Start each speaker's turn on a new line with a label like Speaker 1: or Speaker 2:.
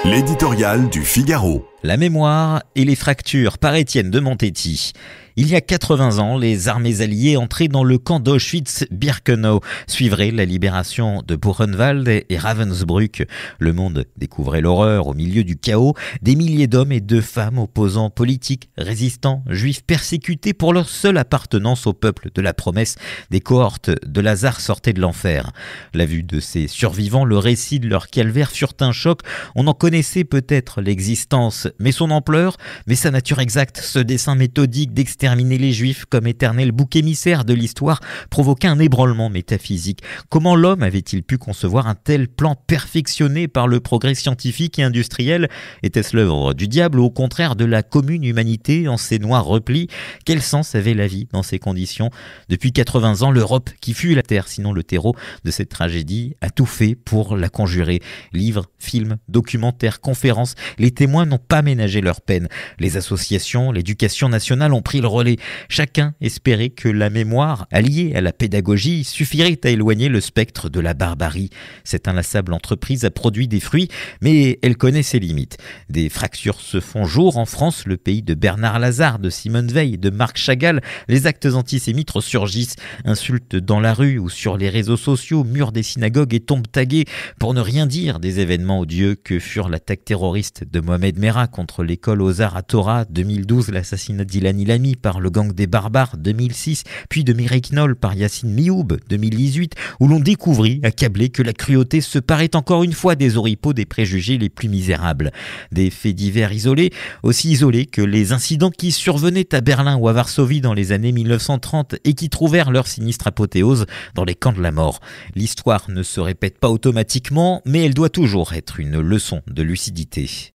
Speaker 1: L'éditorial du Figaro.
Speaker 2: La mémoire et les fractures par Étienne de Montetti. Il y a 80 ans, les armées alliées entraient dans le camp d'Auschwitz-Birkenau. Suivrait la libération de Buchenwald et Ravensbrück. Le monde découvrait l'horreur au milieu du chaos. Des milliers d'hommes et de femmes opposants politiques, résistants, juifs persécutés pour leur seule appartenance au peuple de la promesse. Des cohortes de Lazare sortaient de l'enfer. La vue de ces survivants, le récit de leur calvaire furent un choc. On en connaissait peut-être l'existence, mais son ampleur, mais sa nature exacte, ce dessein méthodique d'exterminer les Juifs comme éternel bouc émissaire de l'histoire provoqua un ébranlement métaphysique. Comment l'homme avait-il pu concevoir un tel plan perfectionné par le progrès scientifique et industriel? Était-ce l'œuvre du diable ou au contraire de la commune humanité en ses noirs replis? Quel sens avait la vie dans ces conditions? Depuis 80 ans, l'Europe, qui fut la terre, sinon le terreau de cette tragédie, a tout fait pour la conjurer. Livres, films, documentaires, conférences, les témoins n'ont pas ménagé leur peine. Les associations, l'éducation nationale ont pris le relais. Chacun espérait que la mémoire, alliée à la pédagogie, suffirait à éloigner le spectre de la barbarie. Cette inlassable entreprise a produit des fruits, mais elle connaît ses limites. Des fractures se font jour en France, le pays de Bernard Lazare, de Simone Veil, de Marc Chagall. Les actes antisémites ressurgissent, insultes dans la rue ou sur les réseaux sociaux, murs des synagogues et tombes taguées, pour ne rien dire des événements odieux que furent l'attaque terroriste de Mohamed Merah contre l'école aux arts à Torah, 2012, l'assassinat d'Ilan Ilami par le gang des barbares, 2006, puis de Mireille Knoll par Yassine Mioub, 2018, où l'on découvrit, accablé, que la cruauté se parait encore une fois des oripeaux des préjugés les plus misérables. Des faits divers isolés, aussi isolés que les incidents qui survenaient à Berlin ou à Varsovie dans les années 1930 et qui trouvèrent leur sinistre apothéose dans les camps de la mort. L'histoire ne se répète pas automatiquement, mais elle doit toujours être une leçon de lucidité.